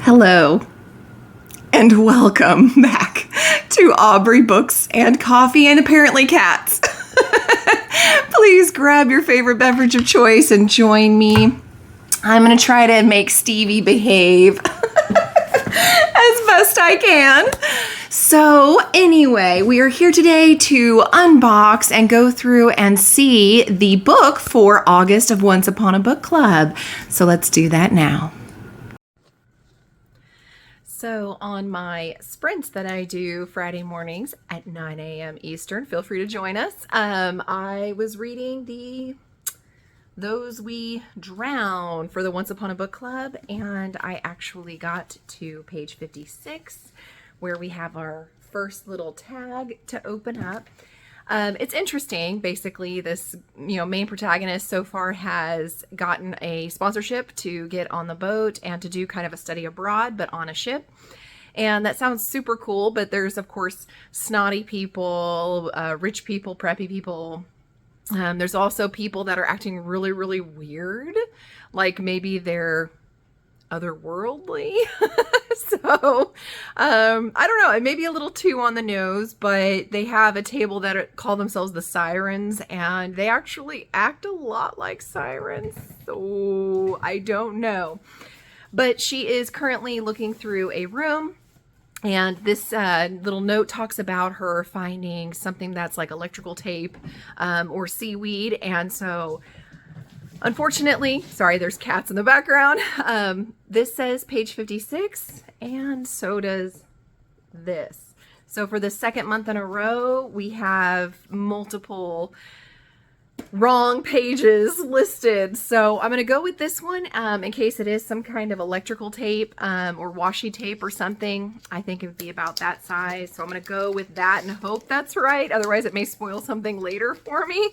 Hello, and welcome back to Aubrey Books and Coffee and apparently cats. Please grab your favorite beverage of choice and join me. I'm going to try to make Stevie behave as best I can. So anyway, we are here today to unbox and go through and see the book for August of Once Upon a Book Club. So let's do that now. So on my sprints that I do Friday mornings at 9 a.m. Eastern, feel free to join us. I was reading Those We Drown for the Once Upon a Book Club, and I actually got to page 56 where we have our first little tag to open up. It's interesting. Basically, this main protagonist so far has gotten a sponsorship to get on the boat and to do kind of a study abroad, but on a ship. And that sounds super cool, but there's, of course, snotty people, rich people, preppy people. There's also people that are acting really, really weird, like maybe they're otherworldly. So, I don't know, it may be a little too on the nose, but they have a table that call themselves the Sirens, and they actually act a lot like sirens. So I don't know. But she is currently looking through a room, and this little note talks about her finding something that's like electrical tape or seaweed. And so unfortunately, sorry, there's cats in the background. This says page 56, and so does this. So for the second month in a row, we have multiple wrong pages listed. So I'm going to go with this one in case it is some kind of electrical tape or washi tape or something. I think it would be about that size. So I'm going to go with that and hope that's right. Otherwise, it may spoil something later for me.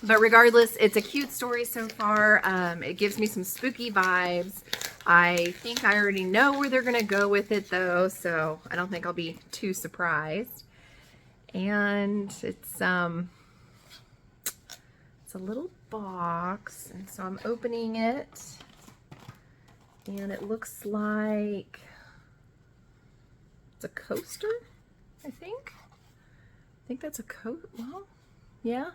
But regardless, it's a cute story so far. It gives me some spooky vibes. I think I already know where they're going to go with it, though, so I don't think I'll be too surprised. And it's a little box, and so I'm opening it, and it looks like it's a coaster, I think. I think that's a well, yeah.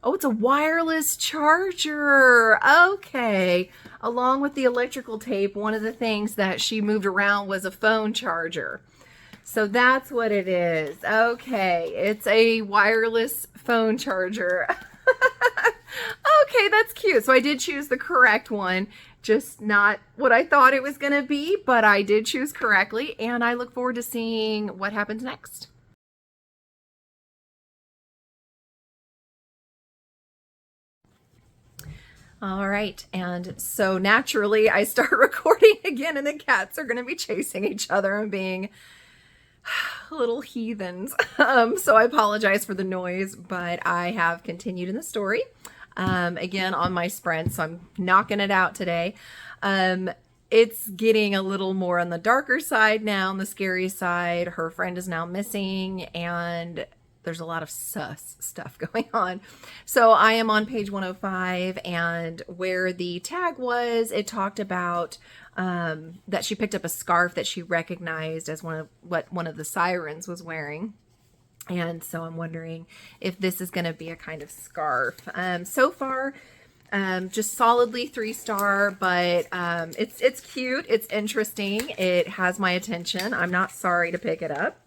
Oh, it's a wireless charger. Okay. Along with the electrical tape, one of the things that she moved around was a phone charger. So that's what it is. Okay. It's a wireless phone charger. Okay, that's cute. So I did choose the correct one. Just not what I thought it was going to be, but I did choose correctly. And I look forward to seeing what happens next. All right, and so naturally I start recording again, and the cats are going to be chasing each other and being little heathens. So I apologize for the noise, but I have continued in the story again on my sprint, so I'm knocking it out today. It's getting a little more on the darker side now, on the scary side. Her friend is now missing, and there's a lot of sus stuff going on. So I am on page 105, and where the tag was, it talked about that she picked up a scarf that she recognized as one of the sirens was wearing. And so I'm wondering if this is going to be a kind of scarf. So far, just solidly 3-star, but it's cute. It's interesting. It has my attention. I'm not sorry to pick it up.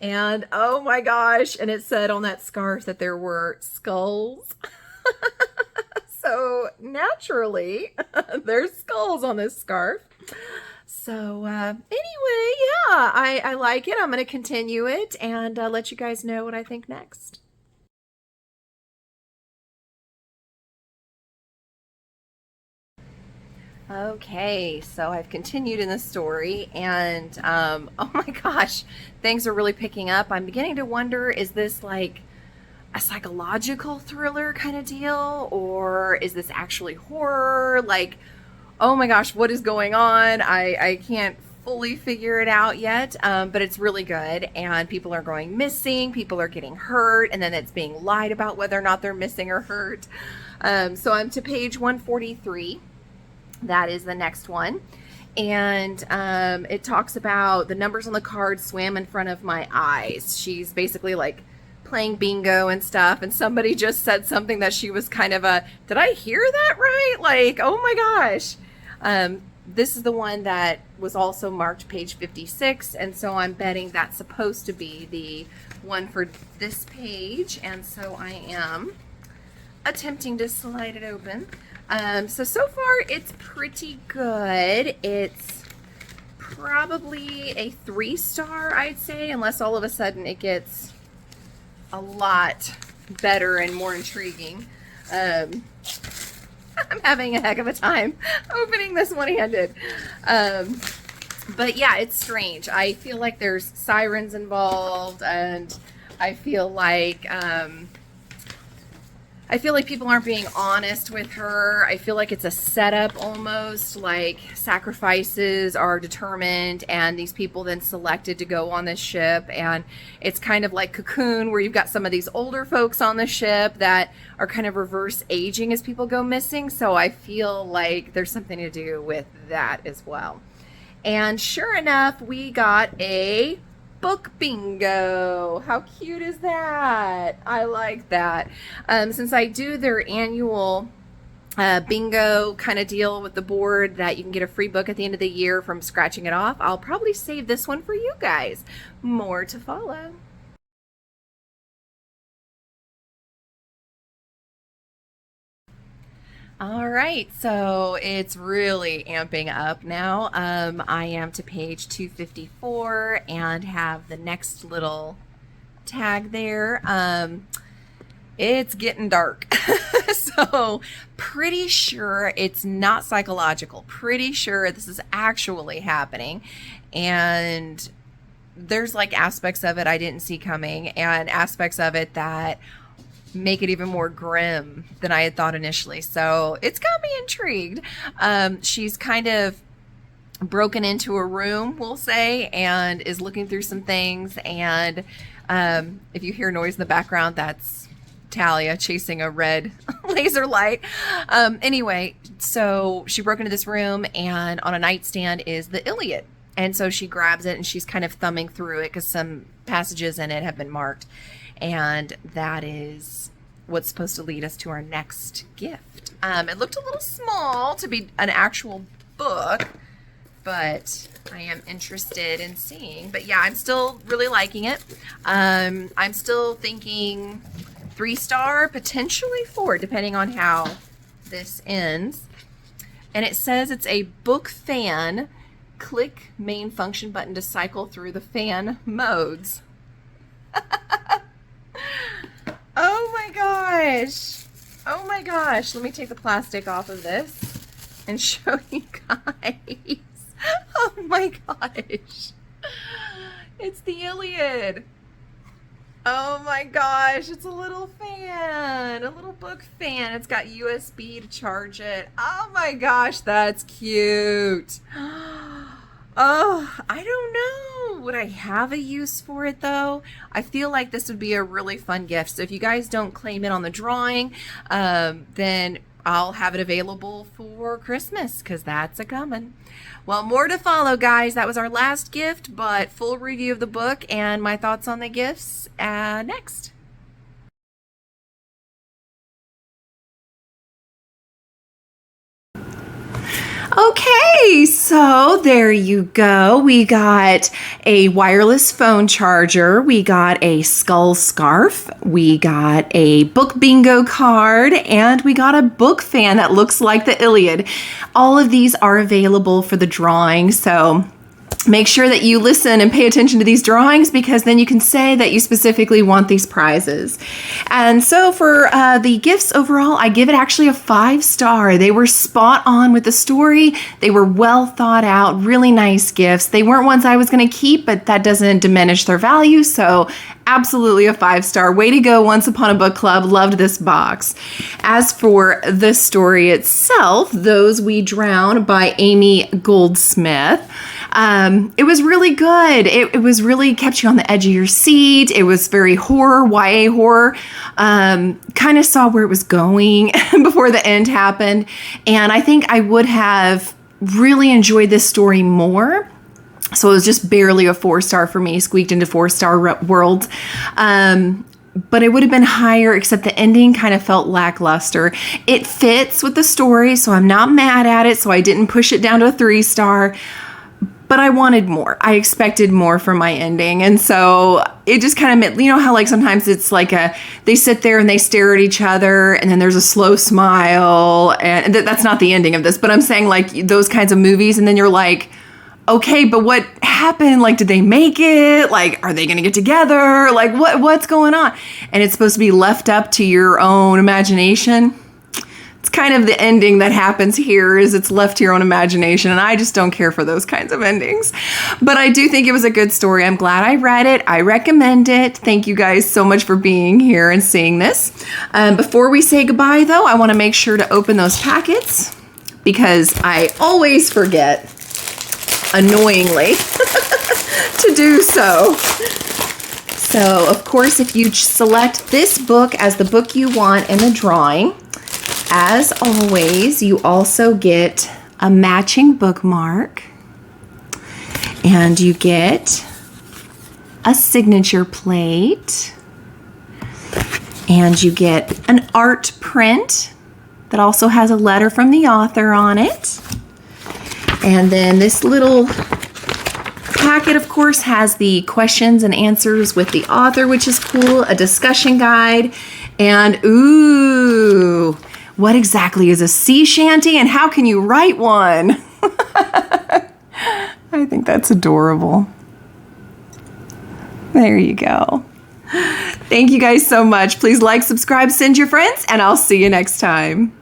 And oh my gosh, and it said on that scarf that there were skulls. So naturally, there's skulls on this scarf. So anyway, yeah, I like it. I'm going to continue it and let you guys know what I think next. Okay, so I've continued in the story, and oh my gosh, things are really picking up. I'm beginning to wonder, is this like a psychological thriller kind of deal, or is this actually horror? Like, oh my gosh, what is going on? I can't fully figure it out yet, but it's really good. And people are going missing, people are getting hurt, and then it's being lied about whether or not they're missing or hurt. So I'm to page 143. That is the next one. And it talks about the numbers on the card swam in front of my eyes. She's basically like playing bingo and stuff, and somebody just said something that she was kind of did I hear that right? Like, oh my gosh. This is the one that was also marked page 56, and so I'm betting that's supposed to be the one for this page, and so I am attempting to slide it open. So far it's pretty good. It's probably a 3-star, I'd say, unless all of a sudden it gets a lot better and more intriguing. I'm having a heck of a time opening this one-handed. But yeah, it's strange. I feel like there's sirens involved, and I feel like people aren't being honest with her. I feel like it's a setup almost, like sacrifices are determined and these people then selected to go on this ship. And it's kind of like Cocoon, where you've got some of these older folks on the ship that are kind of reverse aging as people go missing. So I feel like there's something to do with that as well. And sure enough, we got a book bingo. How cute is that? I like that. Since I do their annual bingo kind of deal with the board that you can get a free book at the end of the year from scratching it off, I'll probably save this one for you guys. More to follow. All right, so it's really amping up now. I am to page 254 and have the next little tag there. It's getting dark. So pretty sure it's not psychological. Pretty sure this is actually happening. And there's like aspects of it I didn't see coming, and aspects of it that make it even more grim than I had thought initially. So it's got me intrigued. She's kind of broken into a room, we'll say, and is looking through some things. And if you hear noise in the background, that's Talia chasing a red laser light. Anyway, so she broke into this room, and on a nightstand is the Iliad. And so she grabs it and she's kind of thumbing through it because some passages in it have been marked. And that is what's supposed to lead us to our next gift. It looked a little small to be an actual book, but I am interested in seeing. But yeah, I'm still really liking it. I'm still thinking 3-star, potentially 4, depending on how this ends. And it says it's a book fan. Click main function button to cycle through the fan modes. Oh my gosh. Oh my gosh. Let me take the plastic off of this and show you guys. Oh my gosh. It's the Iliad. Oh my gosh. It's a little fan. A little book fan. It's got USB to charge it. Oh my gosh. That's cute. Oh, I don't know. Would I have a use for it though? I feel like this would be a really fun gift. So if you guys don't claim it on the drawing, then I'll have it available for Christmas, because that's a coming. Well, more to follow, guys. That was our last gift, but full review of the book and my thoughts on the gifts next. Okay, so there you go. We got a wireless phone charger. We got a skull scarf. We got a book bingo card, and we got a book fan that looks like the Iliad. All of these are available for the drawing, so make sure that you listen and pay attention to these drawings, because then you can say that you specifically want these prizes. And so for the gifts overall, I give it actually a 5-star. They were spot on with the story. They were well thought out, really nice gifts. They weren't ones I was going to keep, but that doesn't diminish their value. So absolutely a 5-star. Way to go, Once Upon a Book Club. Loved this box. As for the story itself, Those We Drown by Amy Goldsmith. It was really good. It was really kept you on the edge of your seat. It was very horror, YA horror. Kind of saw where it was going before the end happened. And I think I would have really enjoyed this story more. So it was just barely a 4-star for me, squeaked into 4-star world. But it would have been higher, except the ending kind of felt lackluster. It fits with the story, so I'm not mad at it. So I didn't push it down to a 3-star, but I wanted more. I expected more from my ending. And so it just kind of meant, you know how like sometimes it's like they sit there and they stare at each other and then there's a slow smile. And that's not the ending of this, but I'm saying like those kinds of movies. And then you're like, okay, but what happened? Like, did they make it? Like, are they going to get together? Like, what's going on? And it's supposed to be left up to your own imagination. It's kind of the ending that happens here is it's left to your own imagination. And I just don't care for those kinds of endings. But I do think it was a good story. I'm glad I read it. I recommend it. Thank you guys so much for being here and seeing this. Before we say goodbye, though, I want to make sure to open those packets because I always forget, annoyingly, to do so. So, of course, if you select this book as the book you want in the drawing, as always, you also get a matching bookmark and you get a signature plate and you get an art print that also has a letter from the author on it. And then this little packet, of course, has the questions and answers with the author, which is cool, a discussion guide, and ooh, what exactly is a sea shanty and how can you write one? I think that's adorable. There you go. Thank you guys so much. Please like, subscribe, send your friends, and I'll see you next time.